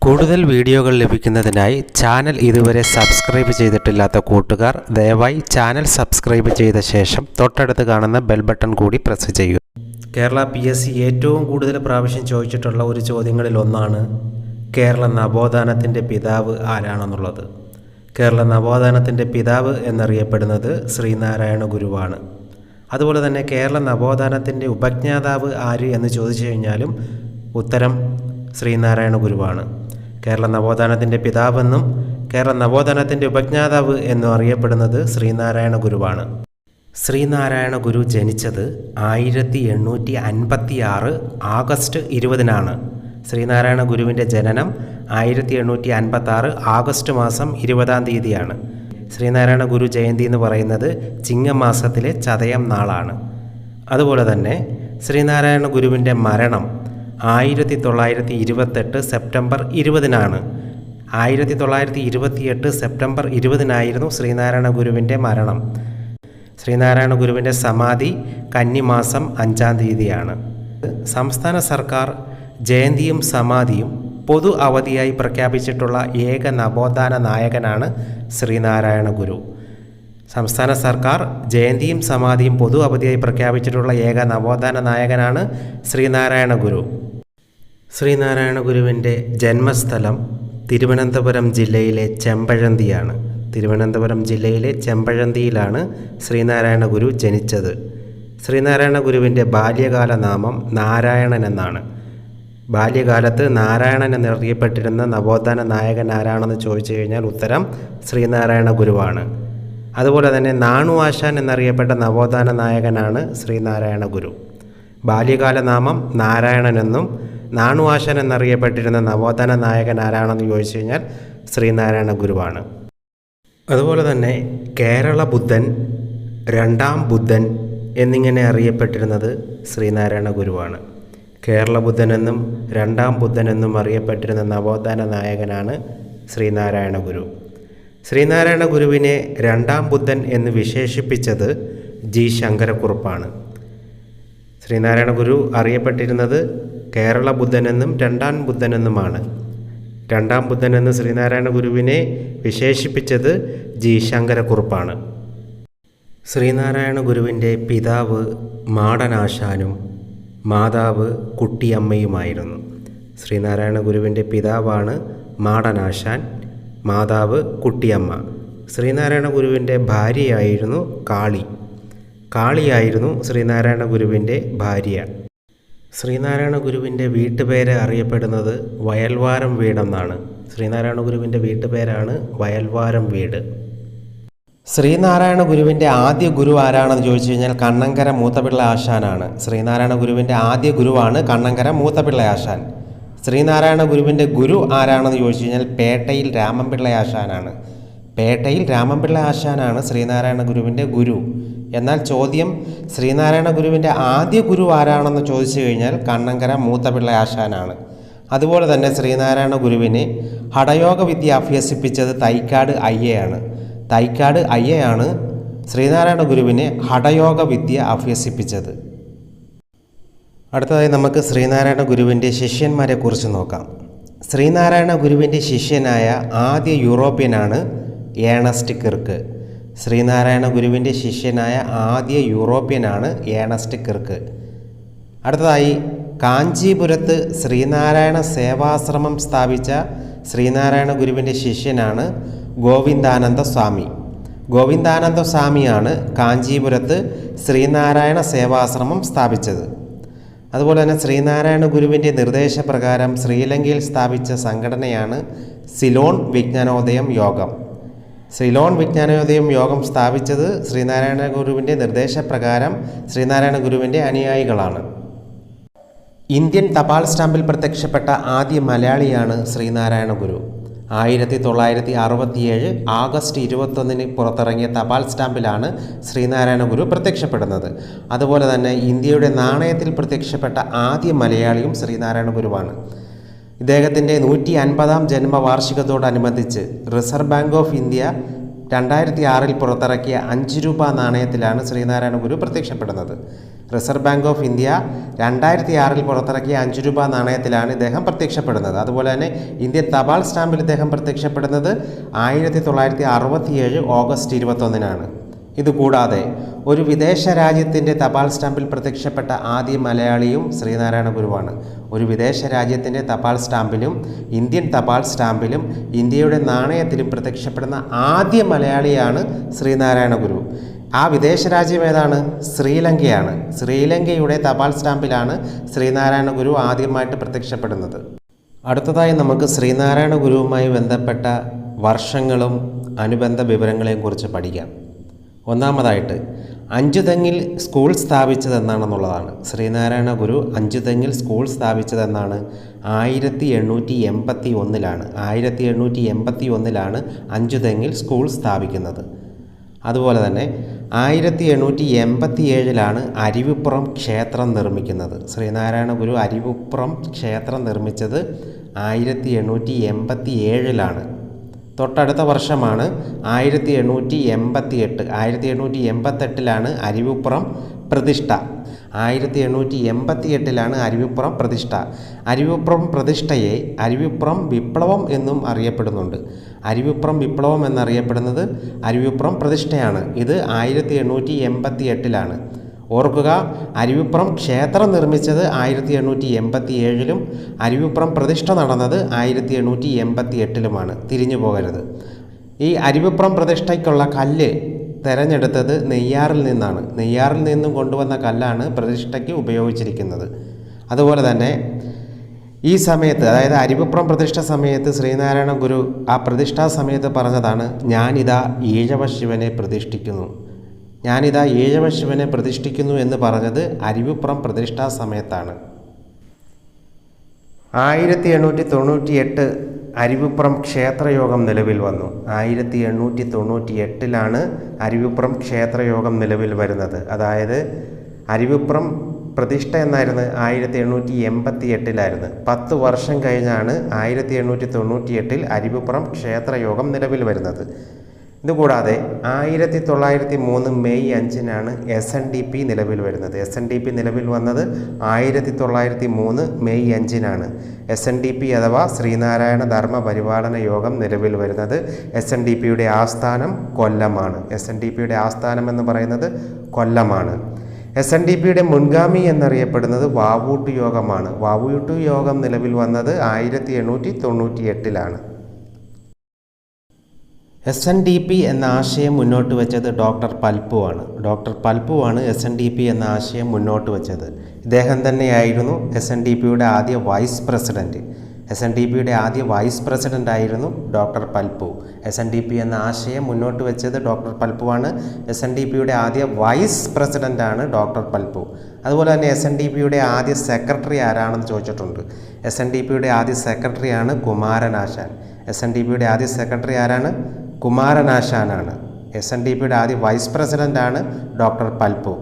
കൂടുതൽ വീഡിയോകൾ ലഭിക്കുന്നതിനായി ചാനൽ ഇതുവരെ സബ്സ്ക്രൈബ് ചെയ്തിട്ടില്ലാത്ത കൂട്ടുകാർ ദയവായി ചാനൽ സബ്സ്ക്രൈബ് ചെയ്ത ശേഷം തൊട്ടടുത്ത് കാണുന്ന ബെൽ ബട്ടൺ കൂടി പ്രസ് ചെയ്യുക. കേരള PSC ഏറ്റവും കൂടുതൽ പ്രാവശ്യം ചോദിച്ചിട്ടുള്ള ഒരു ചോദ്യങ്ങളിൽ ഒന്നാണ് കേരള നവോത്ഥാനത്തിൻ്റെ പിതാവ് ആരാണെന്നുള്ളത്. കേരള നവോത്ഥാനത്തിൻ്റെ പിതാവ് എന്നറിയപ്പെടുന്നത് ശ്രീനാരായണ ഗുരുവാണ്. അതുപോലെ തന്നെ കേരള നവോത്ഥാനത്തിൻ്റെ ഉപജ്ഞാതാവ് ആര് എന്ന് ചോദിച്ചു കഴിഞ്ഞാലും ഉത്തരം ശ്രീനാരായണ ഗുരുവാണ്. കേരള നവോത്ഥാനത്തിൻ്റെ പിതാവെന്നും കേരള നവോത്ഥാനത്തിൻ്റെ ഉപജ്ഞാതാവ് എന്നും അറിയപ്പെടുന്നത് ശ്രീനാരായണ ഗുരുവാണ്. ശ്രീനാരായണ ഗുരു ജനിച്ചത് 1856 ആഗസ്റ്റ് 20-നാണ്. ശ്രീനാരായണ ഗുരുവിൻ്റെ ജനനം 1856 ആഗസ്റ്റ് മാസം 20-ാം തീയതിയാണ്. ശ്രീനാരായണ ഗുരു ജയന്തി എന്ന് പറയുന്നത് ചിങ്ങമാസത്തിലെ ചതയം നാളാണ്. അതുപോലെ തന്നെ ശ്രീനാരായണ ഗുരുവിൻ്റെ മരണം 1928 സെപ്റ്റംബർ 20-നാണ്. 1928 സെപ്റ്റംബർ 20-നായിരുന്നു ശ്രീനാരായണ ഗുരുവിൻ്റെ മരണം. ശ്രീനാരായണ ഗുരുവിൻ്റെ സമാധി കന്നിമാസം 5-ാം തീയതിയാണ്. സംസ്ഥാന സർക്കാർ ജയന്തിയും സമാധിയും പൊതു അവധിയായി പ്രഖ്യാപിച്ചിട്ടുള്ള ഏക നവോത്ഥാന നായകനാണ് ശ്രീനാരായണ ഗുരു. സംസ്ഥാന സർക്കാർ ജയന്തിയും സമാധിയും പൊതു അവധിയായി പ്രഖ്യാപിച്ചിട്ടുള്ള ഏക നവോത്ഥാന നായകനാണ് ശ്രീനാരായണ ഗുരു. ശ്രീനാരായണ ഗുരുവിൻ്റെ ജന്മസ്ഥലം തിരുവനന്തപുരം ജില്ലയിലെ ചെമ്പഴന്തിയാണ്. തിരുവനന്തപുരം ജില്ലയിലെ ചെമ്പഴന്തിയിലാണ് ശ്രീനാരായണ ഗുരു ജനിച്ചത്. ശ്രീനാരായണ ഗുരുവിൻ്റെ ബാല്യകാല നാമം നാരായണൻ എന്നാണ്. ബാല്യകാലത്ത് നാരായണൻ എന്നറിയപ്പെട്ടിരുന്ന നവോത്ഥാന നായകൻ ആരാണെന്ന് ചോദിച്ചു കഴിഞ്ഞാൽ ഉത്തരം ശ്രീനാരായണ ഗുരുവാണ്. അതുപോലെ തന്നെ നാണു ആശാൻ എന്നറിയപ്പെട്ട നവോത്ഥാന നായകനാണ് ശ്രീനാരായണ ഗുരു. ബാല്യകാല നാമം നാരായണൻ എന്നും നാണു ആശാൻ എന്നറിയപ്പെട്ടിരുന്ന നവോത്ഥാന നായകൻ ആരാണെന്ന് ചോദിച്ചു കഴിഞ്ഞാൽ ശ്രീനാരായണ ഗുരുവാണ്. അതുപോലെ തന്നെ കേരള ബുദ്ധൻ, രണ്ടാം ബുദ്ധൻ എന്നിങ്ങനെ അറിയപ്പെട്ടിരുന്നത് ശ്രീനാരായണ ഗുരുവാണ്. കേരള ബുദ്ധൻ എന്നും രണ്ടാം ബുദ്ധൻ എന്നും അറിയപ്പെട്ടിരുന്ന നവോത്ഥാന നായകനാണ് ശ്രീനാരായണ ഗുരു. ശ്രീനാരായണ ഗുരുവിനെ രണ്ടാം ബുദ്ധൻ എന്ന് വിശേഷിപ്പിച്ചത് ജി ശങ്കരക്കുറുപ്പാണ്. ശ്രീനാരായണ ഗുരു അറിയപ്പെട്ടിരുന്നത് കേരള ബുദ്ധൻ എന്നും രണ്ടാം ബുദ്ധൻ എന്നുമാണ്. രണ്ടാം ബുദ്ധൻ എന്ന് ശ്രീനാരായണ ഗുരുവിനെ വിശേഷിപ്പിച്ചത് ജി ശങ്കരക്കുറുപ്പാണ്. ശ്രീനാരായണ ഗുരുവിൻ്റെ പിതാവ് മാടനാശാനും മാതാവ് കുട്ടിയമ്മയുമായിരുന്നു. ശ്രീനാരായണ ഗുരുവിൻ്റെ പിതാവാണ് മാടനാശാൻ, മാതാവ് കുട്ടിയമ്മ. ശ്രീനാരായണ ഗുരുവിൻ്റെ ഭാര്യയായിരുന്നു കാളിയായിരുന്നു ശ്രീനാരായണ ഗുരുവിൻ്റെ ഭാര്യ. ശ്രീനാരായണ ഗുരുവിൻ്റെ വീട്ടുപേര് അറിയപ്പെടുന്നത് വയൽവാരം വീടെന്നാണ്. ശ്രീനാരായണ ഗുരുവിൻ്റെ വീട്ടുപേരാണ് വയൽവാരം വീട്. ശ്രീനാരായണ ഗുരുവിൻ്റെ ആദ്യ ഗുരു ആരാണെന്ന് ചോദിച്ചു കഴിഞ്ഞാൽ കണ്ണങ്കര മൂത്തപിള്ള ആശാനാണ്. ശ്രീനാരായണ ഗുരുവിൻ്റെ ആദ്യ ഗുരുവാണ് കണ്ണങ്കര മൂത്തപിള്ള ആശാൻ. ശ്രീനാരായണ ഗുരുവിൻ്റെ ഗുരു ആരാണെന്ന് ചോദിച്ചു കഴിഞ്ഞാൽ പേട്ടയിൽ രാമൻപിള്ള ആശാനാണ്. പേട്ടയിൽ രാമൻപിള്ള ആശാനാണ് ശ്രീനാരായണ ഗുരുവിൻ്റെ ഗുരു. എന്നാൽ ചോദ്യം ശ്രീനാരായണ ഗുരുവിൻ്റെ ആദ്യ ഗുരു ആരാണെന്ന് ചോദിച്ചു കഴിഞ്ഞാൽ കണ്ണങ്കര മൂത്തപിള്ള ആശാനാണ്. അതുപോലെ തന്നെ ശ്രീനാരായണ ഗുരുവിനെ ഹഠയോഗ വിദ്യ അഭ്യസിപ്പിച്ചത് തൈക്കാട് അയ്യയാണ്. തൈക്കാട് അയ്യയാണ് ശ്രീനാരായണ ഗുരുവിനെ ഹഠയോഗ വിദ്യ അഭ്യസിപ്പിച്ചത്. അടുത്തതായി നമുക്ക് ശ്രീനാരായണ ഗുരുവിൻ്റെ ശിഷ്യന്മാരെ കുറിച്ച് നോക്കാം. ശ്രീനാരായണ ഗുരുവിൻ്റെ ശിഷ്യനായ ആദ്യ യൂറോപ്യനാണ് ഏണസ്റ്റ് കിർക്ക്. ശ്രീനാരായണ ഗുരുവിൻ്റെ ശിഷ്യനായ ആദ്യ യൂറോപ്യനാണ് ഏണസ്റ്റ് കിർക്ക്. അടുത്തതായി കാഞ്ചീപുരത്ത് ശ്രീനാരായണ സേവാശ്രമം സ്ഥാപിച്ച ശ്രീനാരായണ ഗുരുവിൻ്റെ ശിഷ്യനാണ് ഗോവിന്ദാനന്ദ സ്വാമി. ഗോവിന്ദാനന്ദ സ്വാമിയാണ് കാഞ്ചീപുരത്ത് ശ്രീനാരായണ സേവാശ്രമം സ്ഥാപിച്ചത്. അതുപോലെ തന്നെ ശ്രീനാരായണ ഗുരുവിൻ്റെ നിർദ്ദേശപ്രകാരം ശ്രീലങ്കയിൽ സ്ഥാപിച്ച സംഘടനയാണ് സിലോൺ വിജ്ഞാനോദയം യോഗം. സിലോൺ വിജ്ഞാനോദയം യോഗം സ്ഥാപിച്ചത് ശ്രീനാരായണ ഗുരുവിൻ്റെ നിർദ്ദേശപ്രകാരം ശ്രീനാരായണ ഗുരുവിൻ്റെ അനുയായികളാണ്. ഇന്ത്യൻ തപാൽ സ്റ്റാമ്പിൽ പ്രത്യക്ഷപ്പെട്ട ആദ്യ മലയാളിയാണ് ശ്രീനാരായണ ഗുരു. 1967 ആഗസ്റ്റ് 21-ന് പുറത്തിറങ്ങിയ തപാൽ സ്റ്റാമ്പിലാണ് ശ്രീനാരായണ ഗുരു പ്രത്യക്ഷപ്പെടുന്നത്. അതുപോലെ തന്നെ ഇന്ത്യയുടെ നാണയത്തിൽ പ്രത്യക്ഷപ്പെട്ട ആദ്യ മലയാളിയും ശ്രീനാരായണ ഗുരുവാണ്. ഇദ്ദേഹത്തിൻ്റെ 150-ാം ജന്മവാർഷികത്തോടനുബന്ധിച്ച് റിസർവ് ബാങ്ക് ഓഫ് ഇന്ത്യ 2006 പുറത്തിറക്കിയ 5 രൂപ നാണയത്തിലാണ് ശ്രീനാരായണ ഗുരു പ്രത്യക്ഷപ്പെടുന്നത്. റിസർവ് ബാങ്ക് ഓഫ് ഇന്ത്യ 2006 പുറത്തിറക്കിയ 5 രൂപ നാണയത്തിലാണ് ഇദ്ദേഹം പ്രത്യക്ഷപ്പെടുന്നത്. അതുപോലെ തന്നെ ഇന്ത്യൻ തപാൽ സ്റ്റാമ്പിൽ ഇദ്ദേഹം പ്രത്യക്ഷപ്പെടുന്നത് 1967 ഓഗസ്റ്റ് 21-നാണ്. ഇതുകൂടാതെ ഒരു വിദേശ രാജ്യത്തിൻ്റെ തപാൽ സ്റ്റാമ്പിൽ പ്രത്യക്ഷപ്പെട്ട ആദ്യ മലയാളിയും ശ്രീനാരായണ ഗുരുവാണ്. ഒരു വിദേശ രാജ്യത്തിൻ്റെ തപാൽ സ്റ്റാമ്പിലും ഇന്ത്യൻ തപാൽ സ്റ്റാമ്പിലും ഇന്ത്യയുടെ നാണയത്തിലും പ്രത്യക്ഷപ്പെടുന്ന ആദ്യ മലയാളിയാണ് ശ്രീനാരായണ ഗുരു. ആ വിദേശ രാജ്യം ഏതാണ്? ശ്രീലങ്കയാണ്. ശ്രീലങ്കയുടെ തപാൽ സ്റ്റാമ്പിലാണ് ശ്രീനാരായണ ഗുരു ആദ്യമായിട്ട് പ്രത്യക്ഷപ്പെടുന്നത്. അടുത്തതായി നമുക്ക് ശ്രീനാരായണ ഗുരുവുമായി ബന്ധപ്പെട്ട വർഷങ്ങളും അനുബന്ധ വിവരങ്ങളെയും കുറിച്ച് പഠിക്കാം. ഒന്നാമതായിട്ട് അഞ്ചുതെങ്ങിൽ സ്കൂൾ സ്ഥാപിച്ചതെന്നാണെന്നുള്ളതാണ്. ശ്രീനാരായണ ഗുരു അഞ്ചുതെങ്ങിൽ സ്കൂൾ സ്ഥാപിച്ചതെന്നാണ് 1881-ലാണ്. 1881-ലാണ് അഞ്ചുതെങ്ങിൽ സ്കൂൾ സ്ഥാപിക്കുന്നത്. അതുപോലെ തന്നെ 1887-ലാണ് അരുവിപ്പുറം ക്ഷേത്രം നിർമ്മിക്കുന്നത്. ശ്രീനാരായണ ഗുരു അരുവിപ്പുറം ക്ഷേത്രം നിർമ്മിച്ചത് 1887-ലാണ്. തൊട്ടടുത്ത വർഷമാണ് 1888. 1888-ലാണ് അരുവിപ്പുറം പ്രതിഷ്ഠ. 1888-ലാണ് അരുവിപ്പുറം പ്രതിഷ്ഠ. അരുവിപ്പുറം പ്രതിഷ്ഠയെ അരുവിപ്പുറം വിപ്ലവം എന്നും അറിയപ്പെടുന്നുണ്ട്. അരുവിപ്പുറം വിപ്ലവം എന്നറിയപ്പെടുന്നത് അരുവിപ്പുറം പ്രതിഷ്ഠയാണ്. ഇത് 1888-ലാണ്. ഓർക്കുക, അരുവിപ്പുറം ക്ഷേത്രം നിർമ്മിച്ചത് 1887-ലും അരുവിപ്പുറം പ്രതിഷ്ഠ നടന്നത് 1888-ലുമാണ്. തിരിഞ്ഞു പോകരുത്. ഈ അരുവിപ്പുറം പ്രതിഷ്ഠയ്ക്കുള്ള കല്ല് തിരഞ്ഞെടുത്തത് നെയ്യാറിൽ നിന്നാണ്. നെയ്യാറിൽ നിന്നും കൊണ്ടുവന്ന കല്ലാണ് പ്രതിഷ്ഠയ്ക്ക് ഉപയോഗിച്ചിരിക്കുന്നത്. അതുപോലെ തന്നെ ഈ സമയത്ത്, അതായത് അരുവിപ്പുറം പ്രതിഷ്ഠ സമയത്ത് ശ്രീനാരായണ ഗുരു ആ പ്രതിഷ്ഠാ സമയത്ത് പറഞ്ഞതാണ്, ഞാനിതാ ഈഴവ ശിവനെ പ്രതിഷ്ഠിക്കുന്നു. ഞാനിതാ ഈഴവ ശിവനെ പ്രതിഷ്ഠിക്കുന്നു എന്ന് പറഞ്ഞത് അരുവിപ്പുറം പ്രതിഷ്ഠാ സമയത്താണ്. 1898 അരുവിപ്പുറം ക്ഷേത്രയോഗം നിലവിൽ വന്നു. 1898-ലാണ് അരുവിപ്പുറം ക്ഷേത്രയോഗം നിലവിൽ വരുന്നത്. അതായത് അരുവിപ്പുറം പ്രതിഷ്ഠ എന്നായിരുന്നു 1888-ലായിരുന്നു. 10 വർഷം കഴിഞ്ഞാണ് 1898 അരുവിപ്പുറം ക്ഷേത്രയോഗം നിലവിൽ വരുന്നത്. ഇതുകൂടാതെ 1903 മെയ് 5-നാണ് SNDP നിലവിൽ വരുന്നത്. SNDP നിലവിൽ വന്നത് 1903 മെയ് 5-നാണ്. SNDP അഥവാ ശ്രീനാരായണ ധർമ്മ പരിപാലന യോഗം നിലവിൽ വരുന്നത്. SNDPയുടെ ആസ്ഥാനം കൊല്ലമാണ്. SNDPയുടെ ആസ്ഥാനം എന്ന് പറയുന്നത് കൊല്ലമാണ്. SNDPയുടെ മുൻഗാമി എന്നറിയപ്പെടുന്നത് വാവൂട്ട് യോഗമാണ്. വാവൂട്ട് യോഗം നിലവിൽ വന്നത് 1898-ലാണ്. SNDP എന്ന ആശയം മുന്നോട്ട് വെച്ചത് ഡോക്ടർ പൽപ്പുവാണ്. ഡോക്ടർ പൽപ്പുവാണ് SNDP എന്ന ആശയം മുന്നോട്ട് വെച്ചത്. ഇദ്ദേഹം തന്നെയായിരുന്നു SNDPയുടെ ആദ്യ വൈസ് പ്രസിഡൻറ്റ്. SNDPയുടെ ആദ്യ വൈസ് പ്രസിഡൻ്റ് ആയിരുന്നു ഡോക്ടർ പൽപ്പു. SNDP എന്ന ആശയം മുന്നോട്ട് വെച്ചത് ഡോക്ടർ പൽപ്പുവാണ്. SNDPയുടെ ആദ്യ വൈസ് പ്രസിഡൻ്റാണ് ഡോക്ടർ പൽപ്പു. അതുപോലെ തന്നെ SNDPയുടെ ആദ്യ സെക്രട്ടറി ആരാണെന്ന് ചോദിച്ചിട്ടുണ്ട്. SNDPയുടെ ആദ്യ സെക്രട്ടറിയാണ് കുമാരനാശാൻ. SNDPയുടെ ആദ്യ സെക്രട്ടറി ആരാണ്? കുമാരനാശാനാണ്. SNDPയുടെ ആദ്യ വൈസ് പ്രസിഡൻ്റാണ് ഡോക്ടർ പൽപ്പു.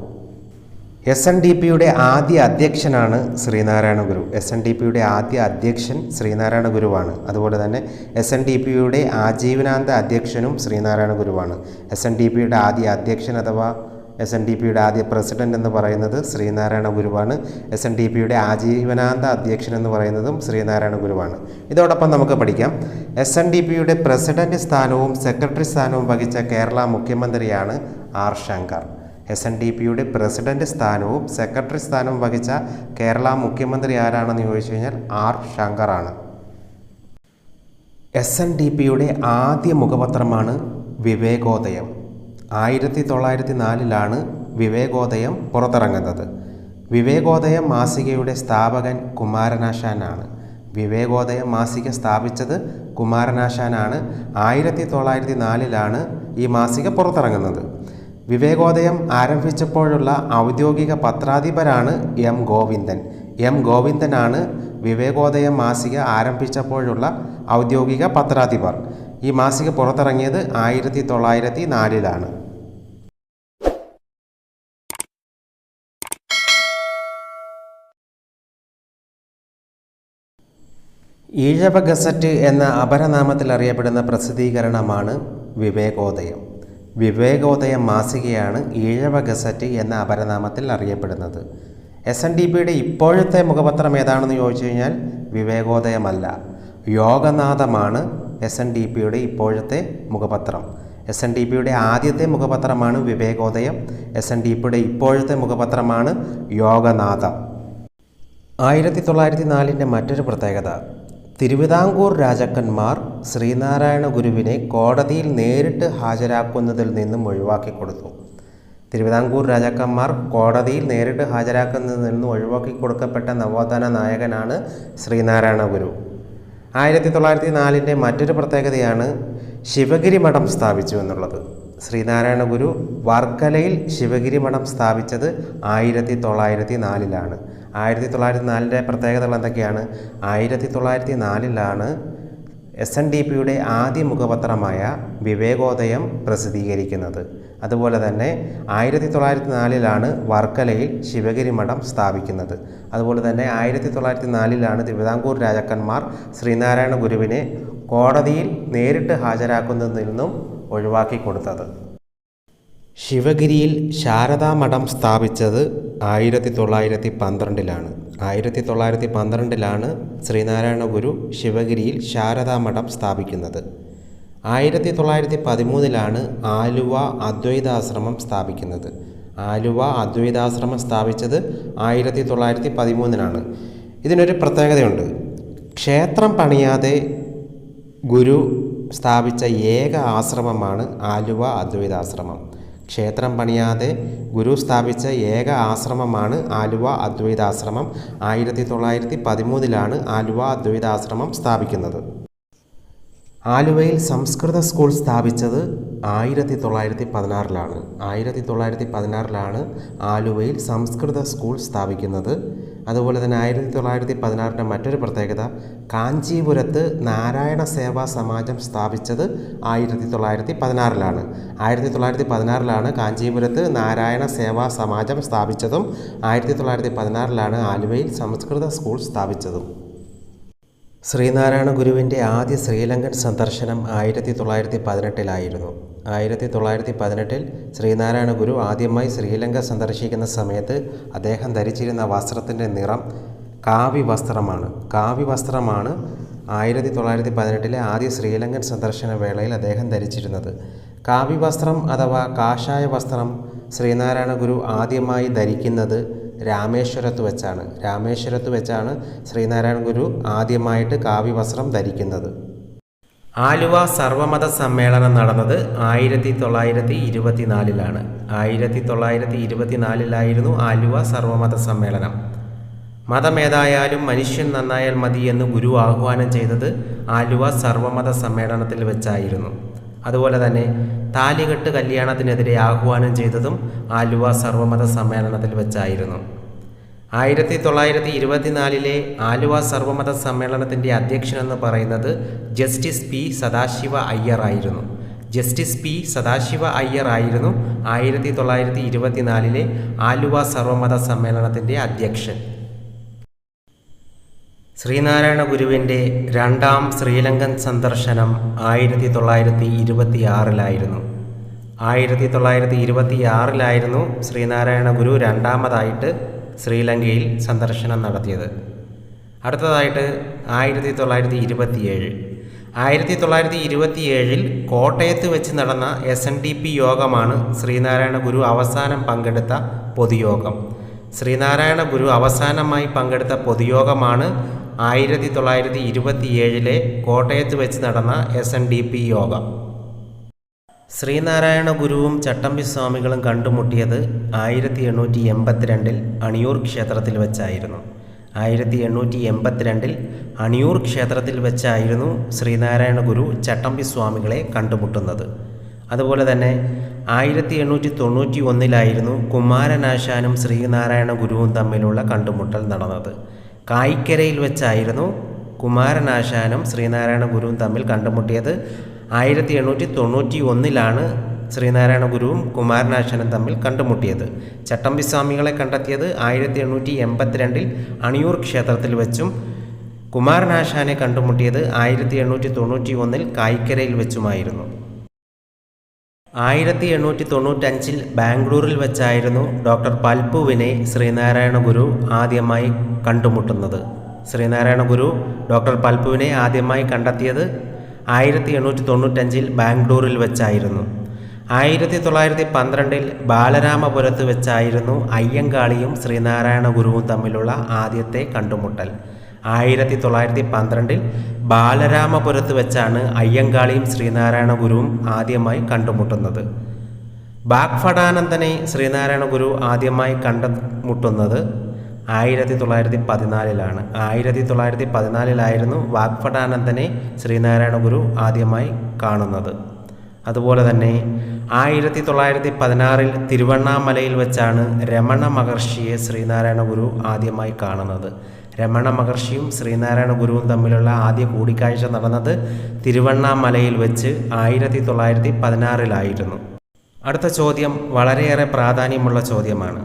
SNDPയുടെ ആദ്യ അധ്യക്ഷനാണ് ശ്രീനാരായണ ഗുരു. SNDPയുടെ ആദ്യ അധ്യക്ഷൻ ശ്രീനാരായണ ഗുരുവാണ്. അതുപോലെ തന്നെ SNDPയുടെ ആജീവനാന്ത അധ്യക്ഷനും ശ്രീനാരായണ ഗുരുവാണ്. SNDPയുടെ ആദ്യ അധ്യക്ഷൻ അഥവാ SNDPയുടെ ആദ്യ പ്രസിഡന്റ് എന്ന് പറയുന്നത് ശ്രീനാരായണ ഗുരുവാണ്. SNDPയുടെ ആജീവനാന്ത അധ്യക്ഷൻ എന്ന് പറയുന്നതും ശ്രീനാരായണ ഗുരുവാണ്. ഇതോടൊപ്പം നമുക്ക് പഠിക്കാം, SNDPയുടെ പ്രസിഡന്റ് സ്ഥാനവും സെക്രട്ടറി സ്ഥാനവും വഹിച്ച കേരള മുഖ്യമന്ത്രിയാണ് R. ശങ്കർ. SNDPയുടെ പ്രസിഡന്റ് സ്ഥാനവും സെക്രട്ടറി സ്ഥാനവും വഹിച്ച കേരള മുഖ്യമന്ത്രി ആരാണെന്ന് ചോദിച്ചു കഴിഞ്ഞാൽ R. ശങ്കറാണ്. SNDPയുടെ ആദ്യ മുഖപത്രമാണ് വിവേകോദയം. 1904-ലാണ് വിവേകോദയം പുറത്തിറങ്ങുന്നത്. വിവേകോദയം മാസികയുടെ സ്ഥാപകൻ കുമാരനാശാനാണ്. വിവേകോദയം മാസിക സ്ഥാപിച്ചത് കുമാരനാശാനാണ്. 1904-ലാണ് ഈ മാസിക പുറത്തിറങ്ങുന്നത്. വിവേകോദയം ആരംഭിച്ചപ്പോഴുള്ള ഔദ്യോഗിക പത്രാധിപരാണ് M. ഗോവിന്ദൻ. M. ഗോവിന്ദനാണ് വിവേകോദയം മാസിക ആരംഭിച്ചപ്പോഴുള്ള ഔദ്യോഗിക പത്രാധിപർ. ഈ മാസിക പുറത്തിറങ്ങിയത് 1904-ലാണ്. ഈഴവ ഗസറ്റ് എന്ന അപരനാമത്തിൽ അറിയപ്പെടുന്ന പ്രസിദ്ധീകരണമാണ് വിവേകോദയം. വിവേകോദയം മാസികയാണ് ഈഴവ ഗസറ്റ് എന്ന അപരനാമത്തിൽ അറിയപ്പെടുന്നത്. SNDPയുടെ ഇപ്പോഴത്തെ മുഖപത്രം ഏതാണെന്ന് ചോദിച്ചു കഴിഞ്ഞാൽ വിവേകോദയമല്ല, യോഗനാഥമാണ് SNDPയുടെ ഇപ്പോഴത്തെ മുഖപത്രം. SNDPയുടെ ആദ്യത്തെ മുഖപത്രമാണ് വിവേകോദയം. SNDPയുടെ ഇപ്പോഴത്തെ മുഖപത്രമാണ് യോഗനാഥം. 1904 മറ്റൊരു പ്രത്യേകത, തിരുവിതാംകൂർ രാജാക്കന്മാർ ശ്രീനാരായണ ഗുരുവിനെ കോടതിയിൽ നേരിട്ട് ഹാജരാക്കുന്നതിൽ നിന്നും ഒഴിവാക്കിക്കൊടുത്തു. തിരുവിതാംകൂർ രാജാക്കന്മാർ കോടതിയിൽ നേരിട്ട് ഹാജരാക്കുന്നതിൽ നിന്നും ഒഴിവാക്കി കൊടുക്കപ്പെട്ട നവോത്ഥാന നായകനാണ് ശ്രീനാരായണ ഗുരു. 1904 മറ്റൊരു പ്രത്യേകതയാണ് ശിവഗിരി മഠം സ്ഥാപിച്ചു എന്നുള്ളത്. ശ്രീനാരായണ ഗുരു വർക്കലയിൽ ശിവഗിരി മഠം സ്ഥാപിച്ചത് 1904 1904 പ്രത്യേകതകൾ എന്തൊക്കെയാണ്? 1904 SNDPയുടെ ആദ്യ മുഖപത്രമായ വിവേകോദയം പ്രസിദ്ധീകരിക്കുന്നത്. അതുപോലെ തന്നെ 1904 വർക്കലയിൽ ശിവഗിരി മഠം സ്ഥാപിക്കുന്നത്. അതുപോലെ തന്നെ 1904 തിരുവിതാംകൂർ രാജാക്കന്മാർ ശ്രീനാരായണ ഗുരുവിനെ കോടതിയിൽ നേരിട്ട് ഹാജരാക്കുന്നതിൽ നിന്നും ഒഴിവാക്കിക്കൊടുത്തത്. ശിവഗിരിയിൽ ശാരദാമഠം സ്ഥാപിച്ചത് 1912 1912 ശ്രീനാരായണ ഗുരു ശിവഗിരിയിൽ ശാരദാമഠം സ്ഥാപിക്കുന്നത്. 1913 ആലുവ അദ്വൈതാശ്രമം സ്ഥാപിക്കുന്നത്. ആലുവ അദ്വൈതാശ്രമം സ്ഥാപിച്ചത് 1913. ഇതിനൊരു പ്രത്യേകതയുണ്ട്. ക്ഷേത്രം പണിയാതെ ഗുരു സ്ഥാപിച്ച ഏക ആശ്രമമാണ് ആലുവ അദ്വൈതാശ്രമം. ക്ഷേത്രം പണിയാതെ ഗുരു സ്ഥാപിച്ച ഏക ആശ്രമമാണ് ആലുവ അദ്വൈതാശ്രമം. 1913 ആലുവ അദ്വൈതാശ്രമം സ്ഥാപിക്കുന്നത്. ആലുവയിൽ സംസ്കൃത സ്കൂൾ സ്ഥാപിച്ചത് 1916 1916 ആലുവയിൽ സംസ്കൃത സ്കൂൾ സ്ഥാപിക്കുന്നത്. അതുപോലെ തന്നെ 1916 മറ്റൊരു പ്രത്യേകത, കാഞ്ചീപുരത്ത് നാരായണ സേവാ സമാജം സ്ഥാപിച്ചത് 1916 1916 കാഞ്ചീപുരത്ത് നാരായണ സേവാ സമാജം സ്ഥാപിച്ചതും 1916 ആലുവയിൽ സംസ്കൃത സ്കൂൾ സ്ഥാപിച്ചതും. ശ്രീനാരായണ ഗുരുവിൻ്റെ ആദ്യ ശ്രീലങ്കൻ സന്ദർശനം 1918 1918 ശ്രീനാരായണ ഗുരു ആദ്യമായി ശ്രീലങ്ക സന്ദർശിക്കുന്ന സമയത്ത് അദ്ദേഹം ധരിച്ചിരുന്ന വസ്ത്രത്തിൻ്റെ നിറം കാവി വസ്ത്രമാണ്. 1918 ആദ്യ ശ്രീലങ്കൻ സന്ദർശന വേളയിൽ അദ്ദേഹം ധരിച്ചിരുന്നത്. കാവി വസ്ത്രം അഥവാ കാഷായ വസ്ത്രം ശ്രീനാരായണ ഗുരു ആദ്യമായി ധരിക്കുന്നത് രാമേശ്വരത്ത് വെച്ചാണ് ശ്രീനാരായണ ഗുരു ആദ്യമായിട്ട് കാവി വസ്ത്രം ധരിക്കുന്നത്. ആലുവ സർവമത സമ്മേളനം നടന്നത് 1924 1924 ആലുവ സർവമത സമ്മേളനം. മതമേതായാലും മനുഷ്യൻ നന്നായാൽ മതി എന്ന് ഗുരു ആഹ്വാനം ചെയ്തത് ആലുവ സർവമത സമ്മേളനത്തിൽ വെച്ചായിരുന്നു. അതുപോലെ തന്നെ താലികെട്ട് കല്യാണത്തിനെതിരെ ആഹ്വാനം ചെയ്തതും ആലുവ സർവമത സമ്മേളനത്തിൽ വെച്ചായിരുന്നു. 1924 ആലുവ സർവമത സമ്മേളനത്തിൻ്റെ അധ്യക്ഷനെന്ന് പറയുന്നത് ജസ്റ്റിസ് പി സദാശിവ അയ്യർ ആയിരുന്നു. 1924 ആലുവ സർവമത സമ്മേളനത്തിൻ്റെ അധ്യക്ഷൻ. ശ്രീനാരായണ ഗുരുവിൻ്റെ രണ്ടാം ശ്രീലങ്കൻ സന്ദർശനം 1926 1926 ശ്രീനാരായണ ഗുരു രണ്ടാമതായിട്ട് ശ്രീലങ്കയിൽ സന്ദർശനം നടത്തിയത്. അടുത്തതായിട്ട് 1927 1927 കോട്ടയത്ത് വെച്ച് നടന്ന SNDP യോഗമാണ് ശ്രീനാരായണ ഗുരു അവസാനം പങ്കെടുത്ത പൊതുയോഗം. ശ്രീനാരായണ ഗുരു അവസാനമായി പങ്കെടുത്ത പൊതുയോഗമാണ് 1927 കോട്ടയത്ത് വെച്ച് നടന്ന SNDP യോഗം. ശ്രീനാരായണ ഗുരുവും ചട്ടമ്പി സ്വാമികളും കണ്ടുമുട്ടിയത് 1882 അണിയൂർ ക്ഷേത്രത്തിൽ വെച്ചായിരുന്നു. 1882 അണിയൂർ ക്ഷേത്രത്തിൽ വെച്ചായിരുന്നു ശ്രീനാരായണ ഗുരു ചട്ടമ്പി സ്വാമികളെ കണ്ടുമുട്ടുന്നത്. അതുപോലെ തന്നെ 1891 കുമാരനാശാനും ശ്രീനാരായണ ഗുരുവും തമ്മിലുള്ള കണ്ടുമുട്ടൽ നടന്നത്. കായിക്കരയിൽ വെച്ചായിരുന്നു കുമാരനാശാനും ശ്രീനാരായണ ഗുരുവും തമ്മിൽ കണ്ടുമുട്ടിയത്. 1891 ശ്രീനാരായണ ഗുരുവും കുമാരനാശാനും തമ്മിൽ കണ്ടുമുട്ടിയത്. ചട്ടമ്പി സ്വാമികളെ കണ്ടെത്തിയത് 1882 അണിയൂർ ക്ഷേത്രത്തിൽ വെച്ചും കുമാരനാശാനെ കണ്ടുമുട്ടിയത് 1891 കായിക്കരയിൽ വെച്ചുമായിരുന്നു. 1895 ബാംഗ്ലൂരിൽ വെച്ചായിരുന്നു ഡോക്ടർ പൽപ്പുവിനെ ശ്രീനാരായണ ഗുരു ആദ്യമായി കണ്ടുമുട്ടുന്നത്. ശ്രീനാരായണ ഗുരു ഡോക്ടർ പൽപ്പുവിനെ ആദ്യമായി കണ്ടെത്തിയത് 1895 ബാംഗ്ലൂരിൽ വെച്ചായിരുന്നു. 1912 ബാലരാമപുരത്ത് വെച്ചായിരുന്നു അയ്യങ്കാളിയും ശ്രീനാരായണ ഗുരുവും തമ്മിലുള്ള ആദ്യത്തെ കണ്ടുമുട്ടൽ. 1912 ബാലരാമപുരത്ത് വെച്ചാണ് അയ്യങ്കാളിയും ശ്രീനാരായണ ഗുരുവും ആദ്യമായി കണ്ടുമുട്ടുന്നത്. ബാഗ്ഭടാനന്ദനെ ശ്രീനാരായണ ഗുരു ആദ്യമായി കണ്ടുമുട്ടുന്നത് 1914 1914 വാഗ്ഭടാനന്ദനെ ശ്രീനാരായണ ഗുരു ആദ്യമായി കാണുന്നത്. അതുപോലെ തന്നെ 1916 തിരുവണ്ണാമലയിൽ വെച്ചാണ് രമണ മഹർഷിയെ ശ്രീനാരായണ ഗുരു ആദ്യമായി കാണുന്നത്. രമണ മഹർഷിയും ശ്രീനാരായണ ഗുരുവും തമ്മിലുള്ള ആദ്യ കൂടിക്കാഴ്ച നടന്നത് തിരുവണ്ണാമലയിൽ വെച്ച് 1916 അടുത്ത ചോദ്യം വളരെയേറെ പ്രാധാന്യമുള്ള ചോദ്യമാണ്.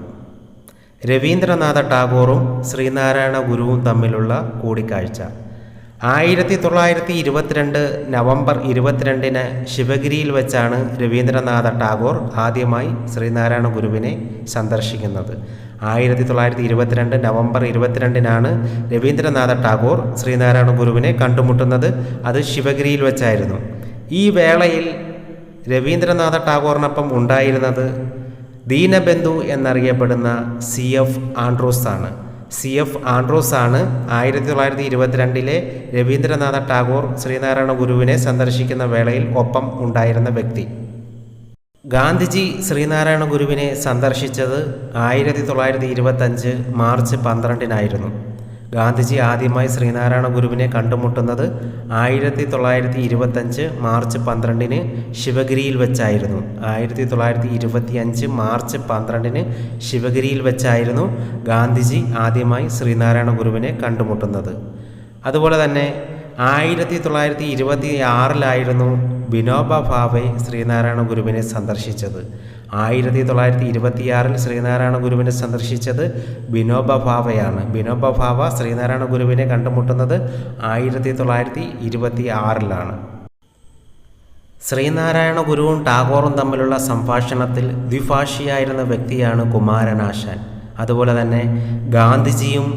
രവീന്ദ്രനാഥ ടാഗോറും ശ്രീനാരായണ ഗുരുവും തമ്മിലുള്ള കൂടിക്കാഴ്ച 1922 നവംബർ 22 ശിവഗിരിയിൽ വെച്ചാണ് രവീന്ദ്രനാഥ ടാഗോർ ആദ്യമായി ശ്രീനാരായണ ഗുരുവിനെ സന്ദർശിക്കുന്നത്. 1922 നവംബർ 22 രവീന്ദ്രനാഥ ടാഗോർ ശ്രീനാരായണ ഗുരുവിനെ കണ്ടുമുട്ടുന്നത്. അത് ശിവഗിരിയിൽ വെച്ചായിരുന്നു. ഈ വേളയിൽ രവീന്ദ്രനാഥ ടാഗോറിനൊപ്പം ഉണ്ടായിരുന്നത് ദീനബന്ധു എന്നറിയപ്പെടുന്ന CF ആൻഡ്രൂസ് ആണ്. CF ആൻഡ്രൂസ് ആണ് 1922 രവീന്ദ്രനാഥ ടാഗോർ ശ്രീനാരായണ ഗുരുവിനെ സന്ദർശിക്കുന്ന വേളയിൽ ഒപ്പം ഉണ്ടായിരുന്ന വ്യക്തി. ഗാന്ധിജി ശ്രീനാരായണ ഗുരുവിനെ സന്ദർശിച്ചത് 1925 മാർച്ച് 12 ഗാന്ധിജി ആദ്യമായി ശ്രീനാരായണ ഗുരുവിനെ കണ്ടുമുട്ടുന്നത് 1925 മാർച്ച് 12 ശിവഗിരിയിൽ വെച്ചായിരുന്നു. 1925 മാർച്ച് 12 ശിവഗിരിയിൽ വെച്ചായിരുന്നു ഗാന്ധിജി ആദ്യമായി ശ്രീനാരായണ ഗുരുവിനെ കണ്ടുമുട്ടുന്നത്. അതുപോലെ തന്നെ 1926 വിനോബ ഭാവെ ശ്രീനാരായണ ഗുരുവിനെ സന്ദർശിച്ചത്. 1926 ശ്രീനാരായണ ഗുരുവിനെ സന്ദർശിച്ചത് വിനോബ ഭാവയാണ്. വിനോബ ഭാവ ശ്രീനാരായണ ഗുരുവിനെ കണ്ടുമുട്ടുന്നത് 1926 ശ്രീനാരായണ ഗുരുവും ടാഗോറും തമ്മിലുള്ള സംഭാഷണത്തിൽ ദ്വിഭാഷിയായിരുന്ന വ്യക്തിയാണ് കുമാരനാശാൻ. അതുപോലെ തന്നെ ഗാന്ധിജിയും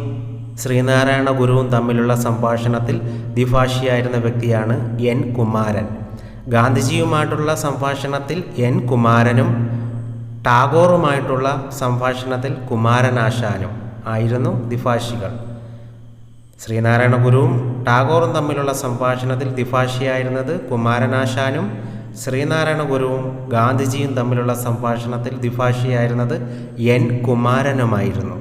ശ്രീനാരായണ ഗുരുവും തമ്മിലുള്ള സംഭാഷണത്തിൽ ദ്വിഭാഷിയായിരുന്ന വ്യക്തിയാണ് N കുമാരൻ. ഗാന്ധിജിയുമായിട്ടുള്ള സംഭാഷണത്തിൽ N കുമാരനും ടാഗോറുമായിട്ടുള്ള സംഭാഷണത്തിൽ കുമാരനാശാനും ആയിരുന്നു ദ്വിഭാഷികൾ. ശ്രീനാരായണ ഗുരുവും ടാഗോറും തമ്മിലുള്ള സംഭാഷണത്തിൽ ദ്വിഭാഷിയായിരുന്നത് കുമാരനാശാനും ശ്രീനാരായണ ഗുരുവും ഗാന്ധിജിയും തമ്മിലുള്ള സംഭാഷണത്തിൽ ദ്വിഭാഷിയായിരുന്നത് N കുമാരനുമായിരുന്നു.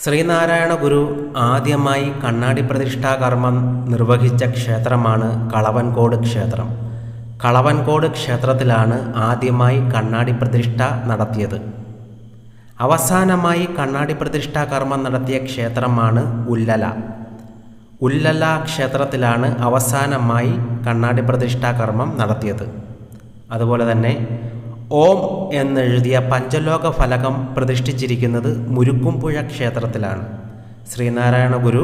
ശ്രീനാരായണ ഗുരു ആദ്യമായി കണ്ണാടി പ്രതിഷ്ഠാകർമ്മം നിർവഹിച്ച ക്ഷേത്രമാണ് കളവൻകോട് ക്ഷേത്രം. കളവൻകോട് ക്ഷേത്രത്തിലാണ് ആദ്യമായി കണ്ണാടി പ്രതിഷ്ഠ നടത്തിയത്. അവസാനമായി കണ്ണാടി പ്രതിഷ്ഠാകർമ്മം നടത്തിയ ക്ഷേത്രമാണ് ഉല്ലല. ഉല്ലല ക്ഷേത്രത്തിലാണ് അവസാനമായി കണ്ണാടി പ്രതിഷ്ഠാകർമ്മം നടത്തിയത്. അതുപോലെ തന്നെ ഓം എന്നെഴുതിയ പഞ്ചലോക ഫലകം പ്രതിഷ്ഠിച്ചിരിക്കുന്നത് മുരുക്കുംപുഴ ക്ഷേത്രത്തിലാണ്. ശ്രീനാരായണ ഗുരു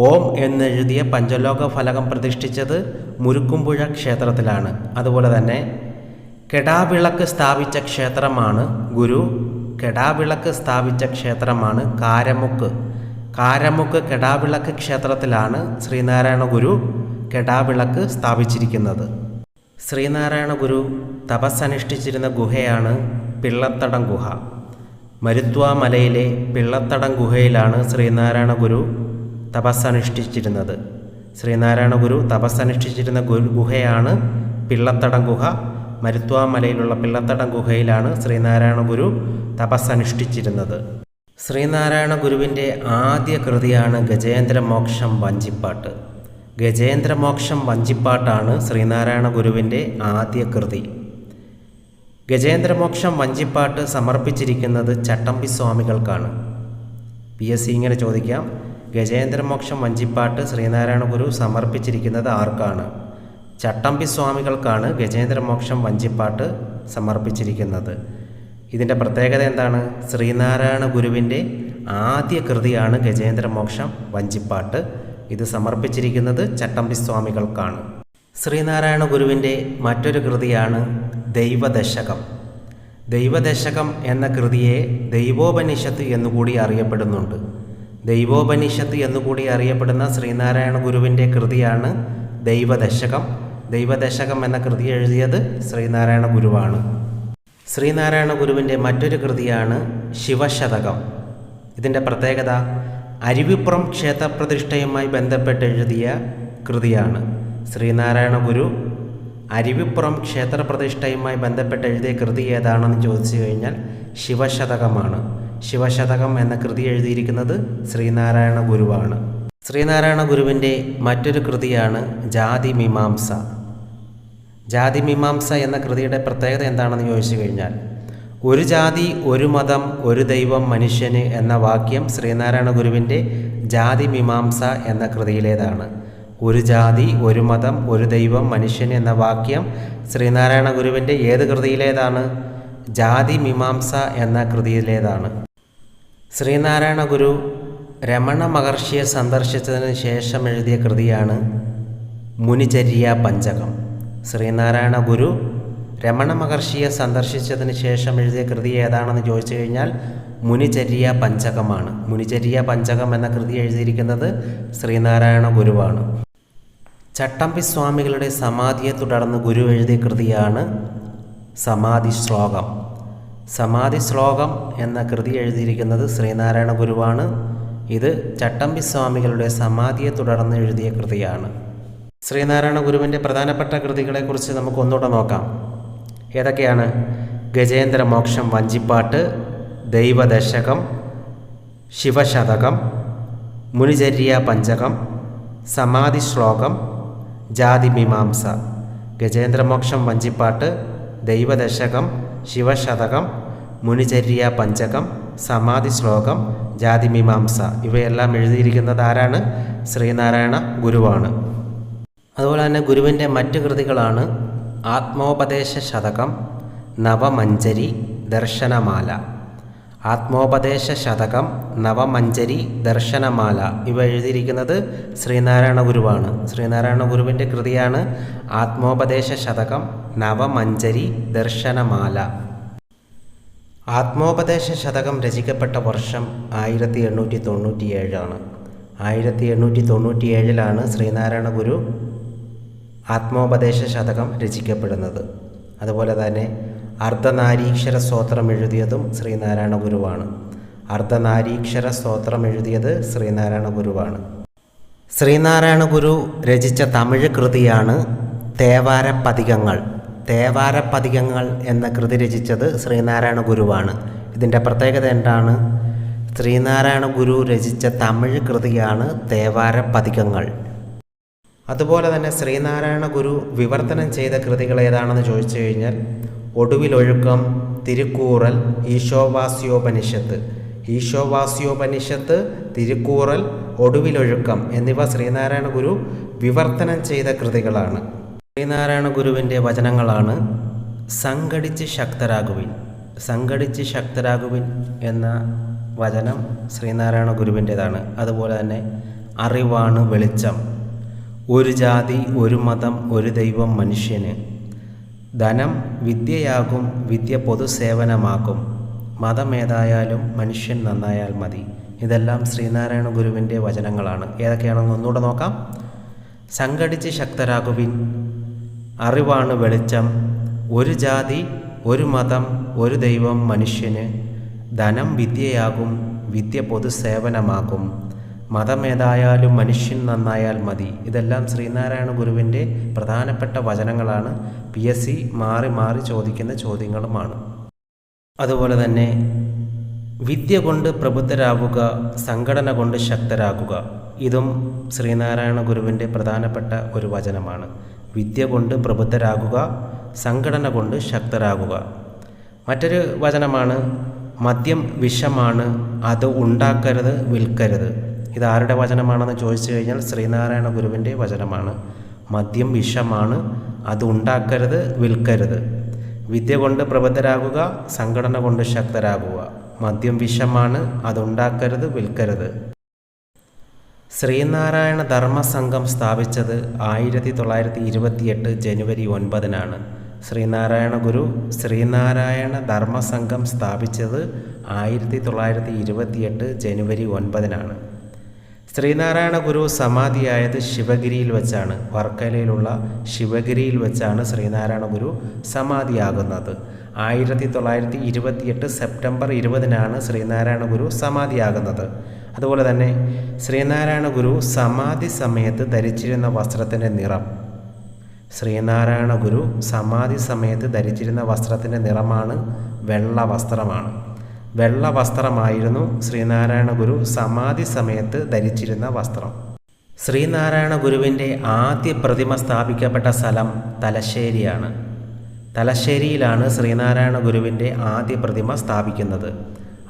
ഓം എന്നെഴുതിയ പഞ്ചലോക ഫലകം പ്രതിഷ്ഠിച്ചത് മുരുക്കുംപുഴ ക്ഷേത്രത്തിലാണ്. അതുപോലെ തന്നെ കെടാവിളക്ക് സ്ഥാപിച്ച ക്ഷേത്രമാണ് കെടാവിളക്ക് സ്ഥാപിച്ച ക്ഷേത്രമാണ് കാരമുക്ക്. കാരമുക്ക് കെടാവിളക്ക് ക്ഷേത്രത്തിലാണ് ശ്രീനാരായണ ഗുരു കെടാവിളക്ക് സ്ഥാപിച്ചിരിക്കുന്നത്. ശ്രീനാരായണ ഗുരു തപസ്സനുഷ്ഠിച്ചിരുന്ന ഗുഹയാണ് പിള്ളത്തടം ഗുഹ. മരുത്വാ മലയിലെ പിള്ളത്തടം ഗുഹയിലാണ് ശ്രീനാരായണ ഗുരു തപസ്സനുഷ്ഠിച്ചിരുന്നത്. ശ്രീനാരായണ ഗുരു തപസ്സനുഷ്ഠിച്ചിരുന്ന ഗുഹയാണ് പിള്ളത്തടം ഗുഹ. മരുത്വാ മലയിലുള്ള പിള്ളത്തടം ഗുഹയിലാണ് ശ്രീനാരായണ ഗുരു തപസ്സനുഷ്ഠിച്ചിരുന്നത്. ശ്രീനാരായണ ഗുരുവിൻ്റെ ആദ്യ കൃതിയാണ് ഗജേന്ദ്രമോക്ഷം വഞ്ചിപ്പാട്ട്. ഗജേന്ദ്രമോക്ഷം വഞ്ചിപ്പാട്ടാണ് ശ്രീനാരായണ ഗുരുവിൻ്റെ ആദ്യ കൃതി. ഗജേന്ദ്രമോക്ഷം വഞ്ചിപ്പാട്ട് സമർപ്പിച്ചിരിക്കുന്നത് ചട്ടമ്പി സ്വാമികൾക്കാണ്. PSC ഇങ്ങനെ ചോദിക്കാം, ഗജേന്ദ്രമോക്ഷം വഞ്ചിപ്പാട്ട് ശ്രീനാരായണ ഗുരു സമർപ്പിച്ചിരിക്കുന്നത് ആർക്കാണ്? ചട്ടമ്പി സ്വാമികൾക്കാണ് ഗജേന്ദ്രമോക്ഷം വഞ്ചിപ്പാട്ട് സമർപ്പിച്ചിരിക്കുന്നത്. ഇതിൻ്റെ പ്രത്യേകത എന്താണ്? ശ്രീനാരായണ ഗുരുവിൻ്റെ ആദ്യ കൃതിയാണ് ഗജേന്ദ്രമോക്ഷം വഞ്ചിപ്പാട്ട്. ഇത് സമർപ്പിച്ചിരിക്കുന്നത് ചട്ടമ്പി സ്വാമികൾക്കാണ്. ശ്രീനാരായണ ഗുരുവിൻ്റെ മറ്റൊരു കൃതിയാണ് ദൈവദശകം. ദൈവദശകം എന്ന കൃതിയെ ദൈവോപനിഷത്ത് എന്നുകൂടി അറിയപ്പെടുന്നുണ്ട്. ദൈവോപനിഷത്ത് എന്നുകൂടി അറിയപ്പെടുന്ന ശ്രീനാരായണ ഗുരുവിൻ്റെ കൃതിയാണ് ദൈവദശകം. ദൈവദശകം എന്ന കൃതി എഴുതിയത് ശ്രീനാരായണ ഗുരുവാണ്. ശ്രീനാരായണ ഗുരുവിൻ്റെ മറ്റൊരു കൃതിയാണ് ശിവശതകം. ഇതിൻ്റെ പ്രത്യേകത അരുവിപ്പുറം ക്ഷേത്രപ്രതിഷ്ഠയുമായി ബന്ധപ്പെട്ട് എഴുതിയ കൃതിയാണ്. ശ്രീനാരായണ ഗുരു അരുവിപ്പുറം ക്ഷേത്രപ്രതിഷ്ഠയുമായി ബന്ധപ്പെട്ട് എഴുതിയ കൃതി ഏതാണെന്ന് ചോദിച്ചു കഴിഞ്ഞാൽ ശിവശതകമാണ്. ശിവശതകം എന്ന കൃതി എഴുതിയിരിക്കുന്നത് ശ്രീനാരായണ ഗുരുവാണ്. ശ്രീനാരായണ ഗുരുവിൻ്റെ മറ്റൊരു കൃതിയാണ് ജാതിമീമാംസ. ജാതിമീമാംസ എന്ന കൃതിയുടെ പ്രത്യേകത എന്താണെന്ന് ചോദിച്ചു കഴിഞ്ഞാൽ ഒരു ജാതി ഒരു മതം ഒരു ദൈവം മനുഷ്യന് എന്ന വാക്യം ശ്രീനാരായണ ഗുരുവിൻ്റെ ജാതിമീമാംസ എന്ന കൃതിയിലേതാണ്. ഒരു ജാതി ഒരു മതം ഒരു ദൈവം മനുഷ്യന് എന്ന വാക്യം ശ്രീനാരായണ ഗുരുവിൻ്റെ ഏത് കൃതിയിലേതാണ്? ജാതിമീമാംസ എന്ന കൃതിയിലേതാണ്. ശ്രീനാരായണ ഗുരു രമണ മഹർഷിയെ സന്ദർശിച്ചതിന് ശേഷം എഴുതിയ കൃതിയാണ് മുനിചര്യ പഞ്ചകം. ശ്രീനാരായണ ഗുരു രമണ മഹർഷിയെ സന്ദർശിച്ചതിന് ശേഷം എഴുതിയ കൃതി ഏതാണെന്ന് ചോദിച്ചു കഴിഞ്ഞാൽ മുനിചര്യ പഞ്ചകമാണ്. മുനിചര്യ പഞ്ചകം എന്ന കൃതി എഴുതിയിരിക്കുന്നത് ശ്രീനാരായണ ഗുരുവാണ്. ചട്ടമ്പി സ്വാമികളുടെ സമാധിയെ തുടർന്ന് ഗുരു എഴുതിയ കൃതിയാണ് സമാധി ശ്ലോകം. സമാധി ശ്ലോകം എന്ന കൃതി എഴുതിയിരിക്കുന്നത് ശ്രീനാരായണ ഗുരുവാണ്. ഇത് ചട്ടമ്പി സ്വാമികളുടെ സമാധിയെ തുടർന്ന് എഴുതിയ കൃതിയാണ്. ശ്രീനാരായണ ഗുരുവിൻ്റെ പ്രധാനപ്പെട്ട കൃതികളെക്കുറിച്ച് നമുക്ക് ഒന്നുകൂടെ നോക്കാം. ഏതൊക്കെയാണ്? ഗജേന്ദ്രമോക്ഷം വഞ്ചിപ്പാട്ട്, ദൈവദശകം, ശിവശതകം, മുനിചര്യ പഞ്ചകം, സമാധി ശ്ലോകം, ജാതിമീമാംസ. ഗജേന്ദ്രമോക്ഷം വഞ്ചിപ്പാട്ട്, ദൈവദശകം, ശിവശതകം, മുനിചര്യ പഞ്ചകം, സമാധി ശ്ലോകം, ജാതിമീമാംസ. ഇവയെല്ലാം എഴുതിയിരിക്കുന്നത് ആരാണ്? ശ്രീനാരായണ ഗുരുവാണ്. അതുപോലെ തന്നെ ഗുരുവിൻ്റെ മറ്റു കൃതികളാണ് ആത്മോപദേശ ശതകം, നവമഞ്ജരി, ദർശനമാല. ആത്മോപദേശ ശതകം, നവമഞ്ജരി, ദർശനമാല ഇവ എഴുതിയിരിക്കുന്നത് ശ്രീനാരായണ ഗുരുവാണ്. ശ്രീനാരായണ ഗുരുവിൻ്റെ കൃതിയാണ് ആത്മോപദേശ ശതകം, നവമഞ്ജരി, ദർശനമാല. ആത്മോപദേശ ശതകം രചിക്കപ്പെട്ട വർഷം 1897 1897 ശ്രീനാരായണ ഗുരു ആത്മോപദേശ ശതകം രചിക്കപ്പെടുന്നത്. അതുപോലെ തന്നെ അർദ്ധനാരീക്ഷര സ്തോത്രം എഴുതിയതും ശ്രീനാരായണ ഗുരുവാണ്. അർദ്ധനാരീക്ഷര സ്തോത്രം എഴുതിയത് ശ്രീനാരായണ ഗുരുവാണ്. ശ്രീനാരായണ ഗുരു രചിച്ച തമിഴ് കൃതിയാണ് തേവാരപ്പതികങ്ങൾ. തേവാരപ്പതികങ്ങൾ എന്ന കൃതി രചിച്ചത് ശ്രീനാരായണ ഗുരുവാണ്. ഇതിൻ്റെ പ്രത്യേകത എന്താണ്? ശ്രീനാരായണ ഗുരു രചിച്ച തമിഴ് കൃതിയാണ് തേവാരപ്പതികങ്ങൾ. അതുപോലെ തന്നെ ശ്രീനാരായണ ഗുരു വിവർത്തനം ചെയ്ത കൃതികൾ ഏതാണെന്ന് ചോദിച്ചു കഴിഞ്ഞാൽ ഒടുവിലൊഴുക്കം, തിരുക്കൂറൽ, ഈശോവാസ്യോപനിഷത്ത്. ഈശോവാസ്യോപനിഷത്ത്, തിരുക്കൂറൽ, ഒടുവിലൊഴുക്കം എന്നിവ ശ്രീനാരായണ ഗുരു വിവർത്തനം ചെയ്ത കൃതികളാണ്. ശ്രീനാരായണ ഗുരുവിൻ്റെ വചനങ്ങളാണ് സംഘടിച്ച് ശക്തരാകുവിൻ. സംഘടിച്ച് ശക്തരാകുവിൻ എന്ന വചനം ശ്രീനാരായണ ഗുരുവിൻ്റേതാണ്. അതുപോലെ തന്നെ അറിവാണ് വെളിച്ചം, ഒരു ജാതി ഒരു മതം ഒരു ദൈവം മനുഷ്യന്, ധനം വിദ്യയാകും വിദ്യ പൊതുസേവനമാക്കും, മതമേതായാലും മനുഷ്യൻ നന്നായാൽ മതി. ഇതെല്ലാം ശ്രീനാരായണ ഗുരുവിൻ്റെ വചനങ്ങളാണ്. ഏതൊക്കെയാണെന്ന് ഒന്നുകൂടെ നോക്കാം. സംഘടിച്ച് ശക്തരാകുവിൻ, അറിവാണ് വെളിച്ചം, ഒരു ജാതി ഒരു മതം ഒരു ദൈവം മനുഷ്യന്, ധനം വിദ്യയാകും വിദ്യ പൊതുസേവനമാക്കും, മതമേതായാലും മനുഷ്യൻ നന്നായാൽ മതി. ഇതെല്ലാം ശ്രീനാരായണ ഗുരുവിൻ്റെ പ്രധാനപ്പെട്ട വചനങ്ങളാണ്. PSC മാറി മാറി ചോദിക്കുന്ന ചോദ്യങ്ങളുമാണ്. അതുപോലെ തന്നെ വിദ്യ കൊണ്ട് പ്രബുദ്ധരാകുക, സംഘടന കൊണ്ട് ശക്തരാകുക. ഇതും ശ്രീനാരായണ ഗുരുവിൻ്റെ പ്രധാനപ്പെട്ട ഒരു വചനമാണ്. വിദ്യ കൊണ്ട് പ്രബുദ്ധരാകുക, സംഘടന കൊണ്ട് ശക്തരാകുക. മറ്റൊരു വചനമാണ് മദ്യം വിഷമാണ്, അത് ഉണ്ടാക്കരുത് വിൽക്കരുത്. ഇതാരുടെ വചനമാണെന്ന് ചോദിച്ചു കഴിഞ്ഞാൽ ശ്രീനാരായണ ഗുരുവിൻ്റെ വചനമാണ്. മദ്യം വിഷമാണ്, അത് ഉണ്ടാക്കരുത് വിൽക്കരുത്. വിദ്യ കൊണ്ട് പ്രബുദ്ധരാകുക, സംഘടന കൊണ്ട് ശക്തരാകുക. മദ്യം വിഷമാണ്, അതുണ്ടാക്കരുത് വിൽക്കരുത്. ശ്രീനാരായണ ധർമ്മസംഘം സ്ഥാപിച്ചത് 1928 ജനുവരി 9. ശ്രീനാരായണ ഗുരു ശ്രീനാരായണ ധർമ്മസംഘം സ്ഥാപിച്ചത് 1928 ജനുവരി 9-നാണ്. ശ്രീനാരായണ ഗുരു സമാധിയായത് ശിവഗിരിയിൽ വെച്ചാണ്. വർക്കലയിലുള്ള ശിവഗിരിയിൽ വെച്ചാണ് ശ്രീനാരായണ ഗുരു സമാധിയാകുന്നത്. 1928 സെപ്റ്റംബർ 20-നാണ് ശ്രീനാരായണ ഗുരു സമാധിയാകുന്നത്. അതുപോലെ തന്നെ ശ്രീനാരായണ ഗുരു സമാധി സമയത്ത് ധരിച്ചിരുന്ന വസ്ത്രത്തിൻ്റെ നിറം, ശ്രീനാരായണ ഗുരു സമാധി സമയത്ത് ധരിച്ചിരുന്ന വസ്ത്രത്തിൻ്റെ നിറമാണ് വെള്ള വസ്ത്രമാണ്. വെള്ള വസ്ത്രമായിരുന്നു ശ്രീനാരായണ ഗുരു സമാധി സമയത്ത് ധരിച്ചിരുന്ന വസ്ത്രം. ശ്രീനാരായണ ഗുരുവിൻ്റെ ആദ്യ പ്രതിമ സ്ഥാപിക്കപ്പെട്ട സ്ഥലം തലശ്ശേരിയാണ്. തലശ്ശേരിയിലാണ് ശ്രീനാരായണ ഗുരുവിൻ്റെ ആദ്യ പ്രതിമ സ്ഥാപിക്കുന്നത്.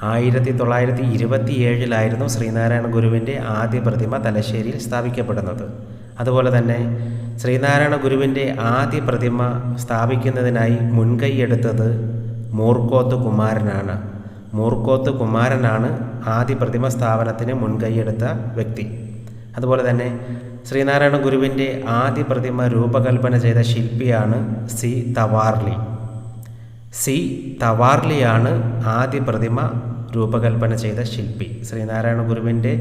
1927-ലായിരുന്നു ശ്രീനാരായണ ഗുരുവിൻ്റെ ആദ്യ പ്രതിമ തലശ്ശേരിയിൽ സ്ഥാപിക്കപ്പെടുന്നത്. അതുപോലെ തന്നെ ശ്രീനാരായണ ഗുരുവിൻ്റെ ആദ്യ പ്രതിമ സ്ഥാപിക്കുന്നതിനായി മുൻകൈയെടുത്തത് മൂർക്കോത്ത് കുമാരനാണ്. മൂർക്കോത്ത് കുമാരനാണ് ആദ്യ പ്രതിമ സ്ഥാപനത്തിന് മുൻകൈയെടുത്ത വ്യക്തി. അതുപോലെ തന്നെ ശ്രീനാരായണ ഗുരുവിൻ്റെ ആദ്യ പ്രതിമ രൂപകൽപ്പന ചെയ്ത ശില്പിയാണ് സി തവാർലി. സി തവാർലിയാണ് ആദ്യ പ്രതിമ രൂപകൽപ്പന ചെയ്ത ശില്പി. ശ്രീനാരായണ ഗുരുവിൻ്റെ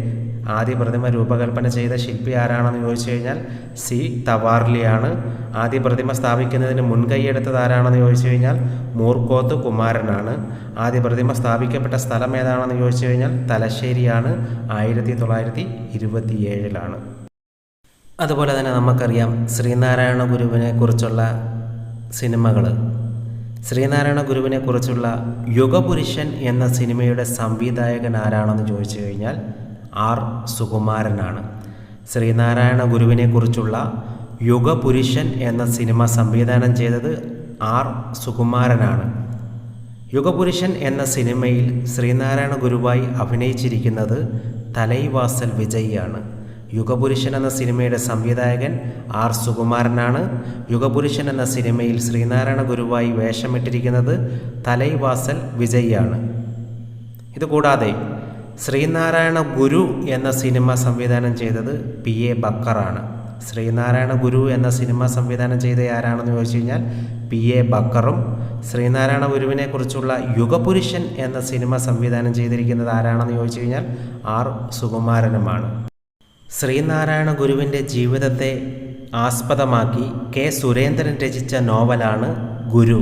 ആദ്യ പ്രതിമ രൂപകൽപ്പന ചെയ്ത ശില്പി ആരാണെന്ന് ചോദിച്ചു കഴിഞ്ഞാൽ സി തവാർലിയാണ്. ആദ്യ പ്രതിമ സ്ഥാപിക്കുന്നതിന് മുൻകൈയെടുത്തത് ആരാണെന്ന് ചോദിച്ചു കഴിഞ്ഞാൽ മൂർക്കോത്ത് കുമാരനാണ്. ആദ്യ പ്രതിമ സ്ഥാപിക്കപ്പെട്ട സ്ഥലം ഏതാണെന്ന് ചോദിച്ചു കഴിഞ്ഞാൽ തലശ്ശേരിയാണ്. 1927-ലാണ്. അതുപോലെ തന്നെ നമുക്കറിയാം ശ്രീനാരായണ ഗുരുവിനെ കുറിച്ചുള്ള സിനിമകൾ. ശ്രീനാരായണ ഗുരുവിനെ കുറിച്ചുള്ള യുഗപുരുഷൻ എന്ന സിനിമയുടെ സംവിധായകൻ ആരാണെന്ന് ചോദിച്ചു കഴിഞ്ഞാൽ ആർ സുകുമാരനാണ്. ശ്രീനാരായണ ഗുരുവിനെ കുറിച്ചുള്ള യുഗപുരുഷൻ എന്ന സിനിമ സംവിധാനം ചെയ്തത് ആർ സുകുമാരനാണ്. യുഗപുരുഷൻ എന്ന സിനിമയിൽ ശ്രീനാരായണ ഗുരുവായി അഭിനയിച്ചിരിക്കുന്നത് തലൈവാസൽ വിജയിയാണ്. യുഗപുരുഷൻ എന്ന സിനിമയുടെ സംവിധായകൻ ആർ സുകുമാരനാണ്. യുഗപുരുഷൻ എന്ന സിനിമയിൽ ശ്രീനാരായണ ഗുരുവായി വേഷമിട്ടിരിക്കുന്നത് തലൈവാസൽ വിജയിയാണ്. ഇതുകൂടാതെ ശ്രീനാരായണ ഗുരു എന്ന സിനിമ സംവിധാനം ചെയ്തത് PA ബക്കറാണ്. ശ്രീനാരായണ ഗുരു എന്ന സിനിമ സംവിധാനം ചെയ്ത ആരാണെന്ന് ചോദിച്ചു കഴിഞ്ഞാൽ PA ബക്കറും. ശ്രീനാരായണ ഗുരുവിനെ കുറിച്ചുള്ള യുഗപുരുഷൻ എന്ന സിനിമ സംവിധാനം ചെയ്തിരിക്കുന്നത് ആരാണെന്ന് ചോദിച്ചു കഴിഞ്ഞാൽ ആർ സുകുമാരനുമാണ്. ശ്രീനാരായണ ഗുരുവിൻ്റെ ജീവിതത്തെ ആസ്പദമാക്കി K. സുരേന്ദ്രൻ രചിച്ച നോവലാണ് ഗുരു.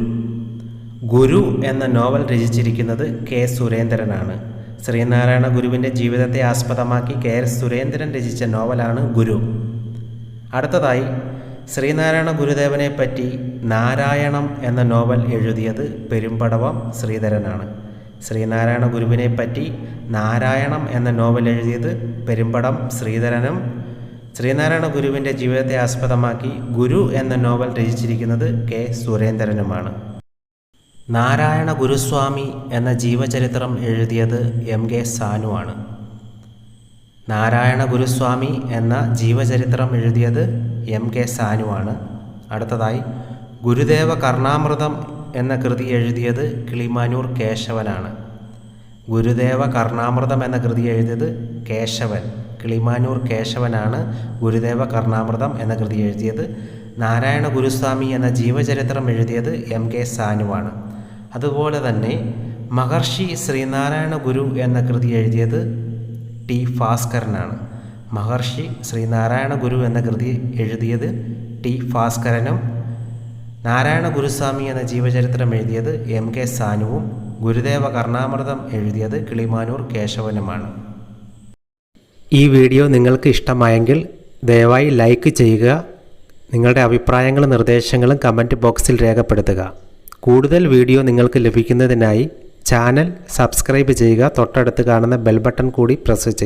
ഗുരു എന്ന നോവൽ രചിച്ചിരിക്കുന്നത് K. സുരേന്ദ്രനാണ്. ശ്രീനാരായണ ഗുരുവിൻ്റെ ജീവിതത്തെ ആസ്പദമാക്കി K. സുരേന്ദ്രൻ രചിച്ച നോവലാണ് ഗുരു. അടുത്തതായി ശ്രീനാരായണ ഗുരുദേവനെ പറ്റി നാരായണം എന്ന നോവൽ എഴുതിയത് പെരുമ്പടവം ശ്രീധരനാണ്. ശ്രീനാരായണ ഗുരുവിനെ പറ്റി നാരായണം എന്ന നോവൽ എഴുതിയത് പെരുമ്പടം ശ്രീധരനും. ശ്രീനാരായണ ഗുരുവിൻ്റെ ജീവിതത്തെ ആസ്പദമാക്കി ഗുരു എന്ന നോവൽ രചിച്ചിരിക്കുന്നത് K. സുരേന്ദ്രനുമാണ്. നാരായണ ഗുരുസ്വാമി എന്ന ജീവചരിത്രം എഴുതിയത് MK സാനുവാണ്. നാരായണ ഗുരുസ്വാമി എന്ന ജീവചരിത്രം എഴുതിയത് MK സാനുവാണ്. അടുത്തതായി ഗുരുദേവ കർണാമൃതം എന്ന കൃതി എഴുതിയത് കിളിമാനൂർ കേശവനാണ്. ഗുരുദേവ കർണാമൃതം എന്ന കൃതി എഴുതിയത് കേശവൻ. കിളിമാനൂർ കേശവനാണ് ഗുരുദേവ കർണാമൃതം എന്ന കൃതി എഴുതിയത്. നാരായണ ഗുരുസ്വാമി എന്ന ജീവചരിത്രം എഴുതിയത് MK സാനുവാണ്. അതുപോലെ തന്നെ മഹർഷി ശ്രീനാരായണ ഗുരു എന്ന കൃതി എഴുതിയത് T. ഭാസ്കരനാണ്. മഹർഷി ശ്രീനാരായണ ഗുരു എന്ന കൃതി എഴുതിയത് T. ഭാസ്കരനും. നാരായണ ഗുരുസ്വാമി എന്ന ജീവചരിത്രം എഴുതിയത് MK സാനുവും. ഗുരുദേവ കർണാമൃതം എഴുതിയത് കിളിമാനൂർ കേശവനുമാണ്. ഈ വീഡിയോ നിങ്ങൾക്ക് ഇഷ്ടമായെങ്കിൽ ദയവായി ലൈക്ക് ചെയ്യുക. നിങ്ങളുടെ അഭിപ്രായങ്ങളും നിർദ്ദേശങ്ങളും കമൻറ്റ് ബോക്സിൽ രേഖപ്പെടുത്തുക. കൂടുതൽ വീഡിയോ നിങ്ങൾക്ക് ലഭിക്കുന്നതിനായി ചാനൽ സബ്സ്ക്രൈബ് ചെയ്യുക. തൊട്ടടുത്ത് കാണുന്ന ബെൽ ബട്ടൺ കൂടി പ്രസ് ചെയ്യുക.